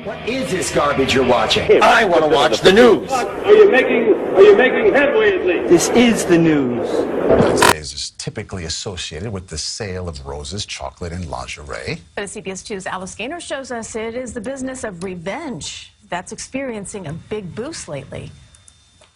What is this garbage you're watching? I want to watch the news. Are you making headway at least? This is the news. Wednesdays is typically associated with the sale of roses, chocolate, and lingerie. But as CBS 2's Alice Gaynor shows us, it is the business of revenge that's experiencing a big boost lately.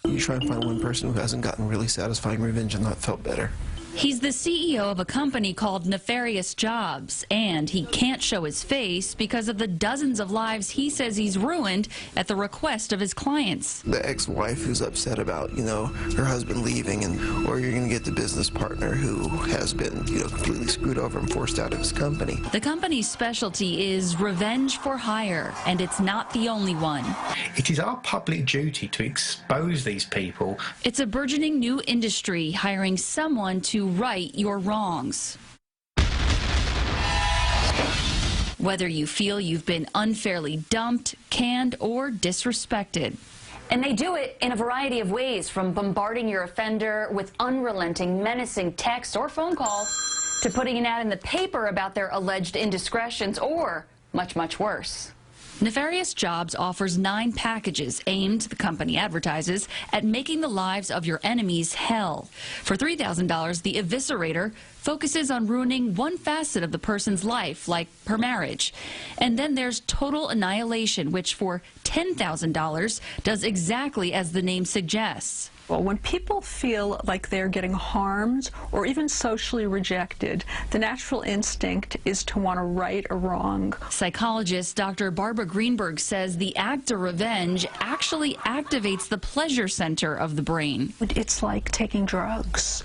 You try and find one person who hasn't gotten really satisfying revenge and not felt better. He's the CEO of a company called Nefarious Jobs, and he can't show his face because of the dozens of lives he says he's ruined at the request of his clients. The ex-wife who's upset about, her husband leaving, or you're going to get the business partner who has been, completely screwed over and forced out of his company. The company's specialty is revenge for hire, and it's not the only one. It is our public duty to expose these people. It's a burgeoning new industry, hiring someone to right your wrongs. Whether you feel you've been unfairly dumped, canned, or disrespected. And they do it in a variety of ways, from bombarding your offender with unrelenting, menacing texts or phone calls, to putting an ad in the paper about their alleged indiscretions, or much, much worse. Nefarious Jobs offers 9 packages aimed, the company advertises, at making the lives of your enemies hell. For $3,000, the eviscerator focuses on ruining one facet of the person's life, like her marriage. And then there's total annihilation, which for $10,000 does exactly as the name suggests. Well, when people feel like they're getting harmed or even socially rejected, the natural instinct is to want to right a wrong. Psychologist Dr. Barbara Greenberg says the act of revenge actually activates the pleasure center of the brain. It's like taking drugs.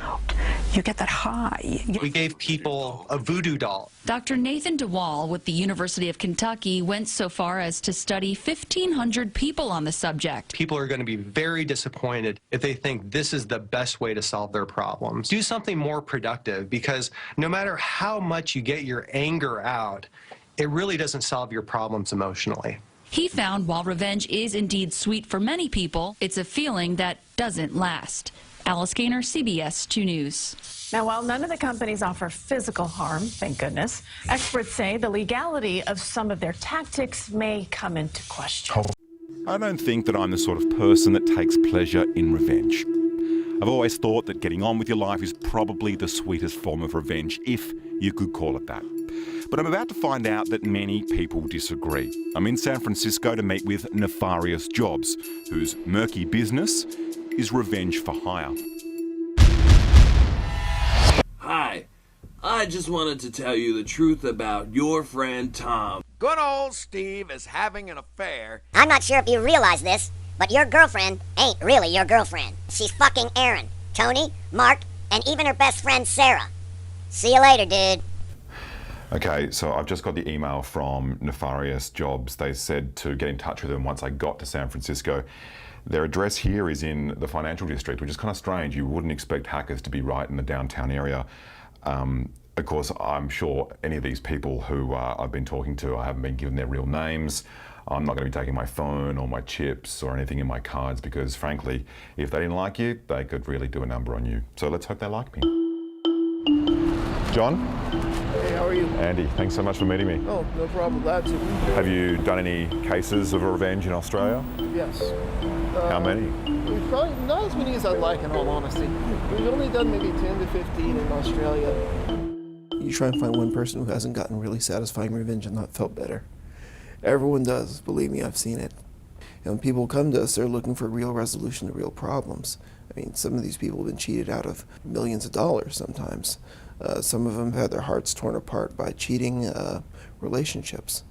You get that high. We gave people a voodoo doll. Dr. Nathan DeWall with the University of Kentucky went so far as to study 1,500 people on the subject. People are going to be very disappointed if they think this is the best way to solve their problems. Do something more productive, because no matter how much you get your anger out, it really doesn't solve your problems emotionally. He found while revenge is indeed sweet for many people, it's a feeling that doesn't last. Alice Gaynor, CBS 2 News. Now, while none of the companies offer physical harm, thank goodness, experts say the legality of some of their tactics may come into question. I don't think that I'm the sort of person that takes pleasure in revenge. I've always thought that getting on with your life is probably the sweetest form of revenge, if you could call it that. But I'm about to find out that many people disagree. I'm in San Francisco to meet with Nefarious Jobs, whose murky business is revenge for hire. Hi, I just wanted to tell you the truth about your friend Tom. Good old Steve is having an affair. I'm not sure if you realize this, but your girlfriend ain't really your girlfriend. She's fucking Aaron, Tony, Mark, and even her best friend Sarah. See you later, dude. Okay, so I've just got the email from Nefarious Jobs. They said to get in touch with them once I got to San Francisco. Their address here is in the financial district, which is kind of strange. You wouldn't expect hackers to be right in the downtown area. Of course, I'm sure any of these people who I've been talking to, I haven't been given their real names. I'm not going to be taking my phone or my chips or anything in my cards because, frankly, if they didn't like you, they could really do a number on you. So let's hope they like me. John? Hey, how are you? Andy, thanks so much for meeting me. Oh, no problem. Glad to. Have you done any cases of revenge in Australia? Yes. How many? We've probably not as many as I'd like, in all honesty. We've only done maybe 10 to 15 in Australia. You try and find one person who hasn't gotten really satisfying revenge and not felt better. Everyone does. Believe me, I've seen it. And when people come to us, they're looking for real resolution to real problems. I mean, some of these people have been cheated out of millions of dollars sometimes. Some of them have had their hearts torn apart by cheating relationships.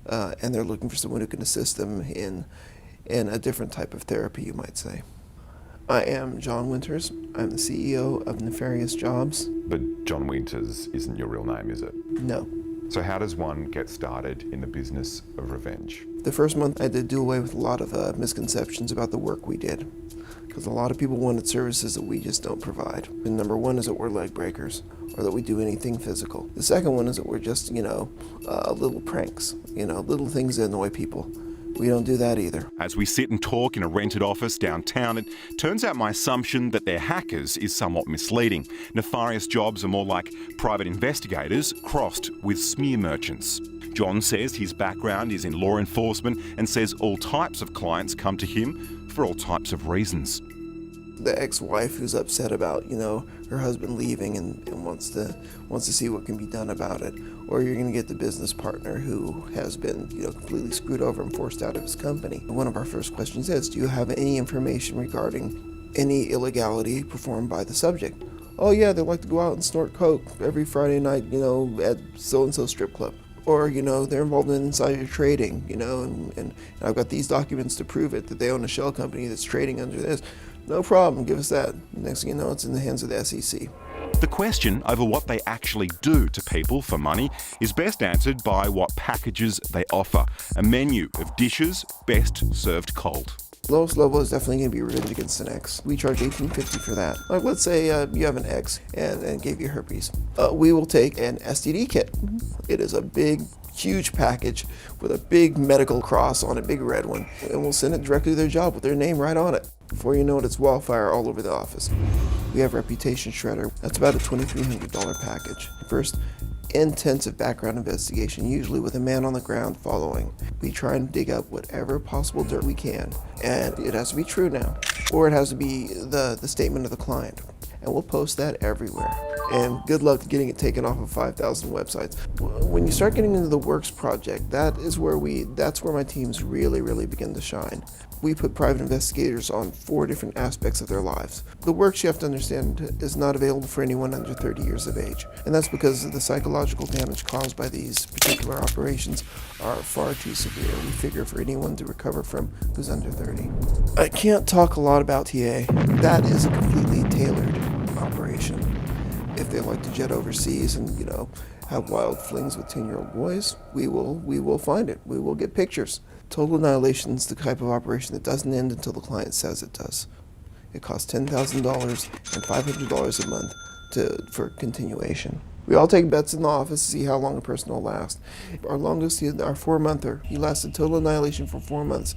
And they're looking for someone who can assist them in a different type of therapy, you might say. I am John Winters. I'm the CEO of Nefarious Jobs. But John Winters isn't your real name, is it? No. So how does one get started in the business of revenge? The first month I did do away with a lot of misconceptions about the work we did, because a lot of people wanted services that we just don't provide. And number one is that we're leg breakers, or that we do anything physical. The second one is that we're just, little pranks, little things that annoy people. We don't do that either. As we sit and talk in a rented office downtown, it turns out my assumption that they're hackers is somewhat misleading. Nefarious jobs are more like private investigators crossed with smear merchants. John says his background is in law enforcement and says all types of clients come to him for all types of reasons. The ex-wife who's upset about, her husband leaving and wants to see what can be done about it. Or you're going to get the business partner who has been, completely screwed over and forced out of his company. One of our first questions is, do you have any information regarding any illegality performed by the subject? Oh yeah, they like to go out and snort coke every Friday night, at so-and-so strip club. Or, they're involved in insider trading, and I've got these documents to prove it, that they own a shell company that's trading under this. No problem, give us that. Next thing you know, it's in the hands of the SEC. The question over what they actually do to people for money is best answered by what packages they offer. A menu of dishes best served cold. Lowest level is definitely going to be revenge against an ex. We charge $18.50 for that. Like, let's say you have an ex and gave you herpes. We will take an STD kit. It is a big, huge package with a big medical cross on it, big red one, and we'll send it directly to their job with their name right on it. Before you know it, it's wildfire all over the office. We have Reputation Shredder. That's about a $2,300 package. First, intensive background investigation, usually with a man on the ground following. We try and dig up whatever possible dirt we can, and it has to be true now, or it has to be the statement of the client, and we'll post that everywhere. And good luck getting it taken off of 5,000 websites. When you start getting into the works project, that's where my teams really begin to shine. We put private investigators on 4 different aspects of their lives. The works, you have to understand, is not available for anyone under 30 years of age. And that's because the psychological damage caused by these particular operations are far too severe. We figure for anyone to recover from who's under 30. I can't talk a lot about TA. That is a completely tailored operation. If they like to jet overseas and, have wild flings with 10-year-old boys, we will find it. We will get pictures. Total annihilation is the type of operation that doesn't end until the client says it does. It costs $10,000 and $500 a month for continuation. We all take bets in the office to see how long a person will last. Our longest, our 4-monther, he lasted total annihilation for 4 months.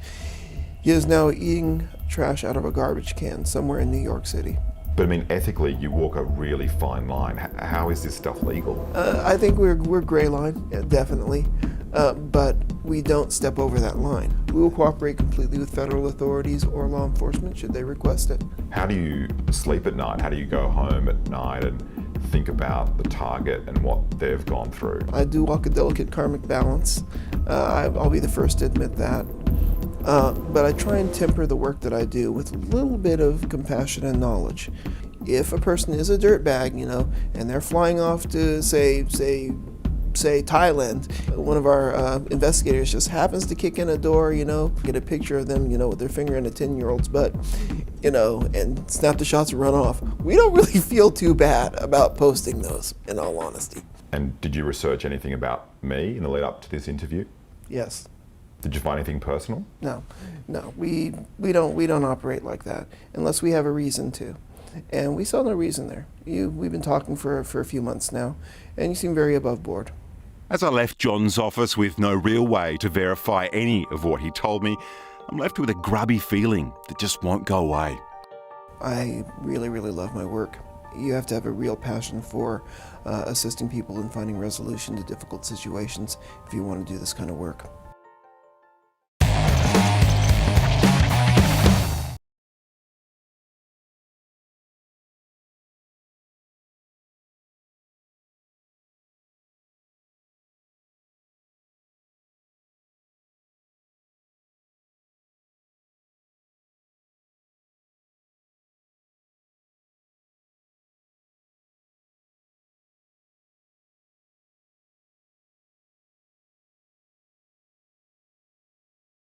He is now eating trash out of a garbage can somewhere in New York City. But I mean, ethically, you walk a really fine line. How is this stuff legal? I think we're gray line, definitely. But we don't step over that line. We will cooperate completely with federal authorities or law enforcement should they request it. How do you sleep at night? How do you go home at night and think about the target and what they've gone through? I do walk a delicate karmic balance. I'll be the first to admit that. But I try and temper the work that I do with a little bit of compassion and knowledge. If a person is a dirtbag, and they're flying off to, say Thailand, one of our investigators just happens to kick in a door, get a picture of them, with their finger in a 10-year-old's butt, and snap the shots and run off. We don't really feel too bad about posting those, in all honesty. And did you research anything about me in the lead up to this interview? Yes. Did you find anything personal? No, we don't operate like that unless we have a reason to. And we saw no reason there. We've been talking for a few months now, and you seem very above board. As I left John's office with no real way to verify any of what he told me, I'm left with a grubby feeling that just won't go away. I really love my work. You have to have a real passion for assisting people in finding resolution to difficult situations if you want to do this kind of work.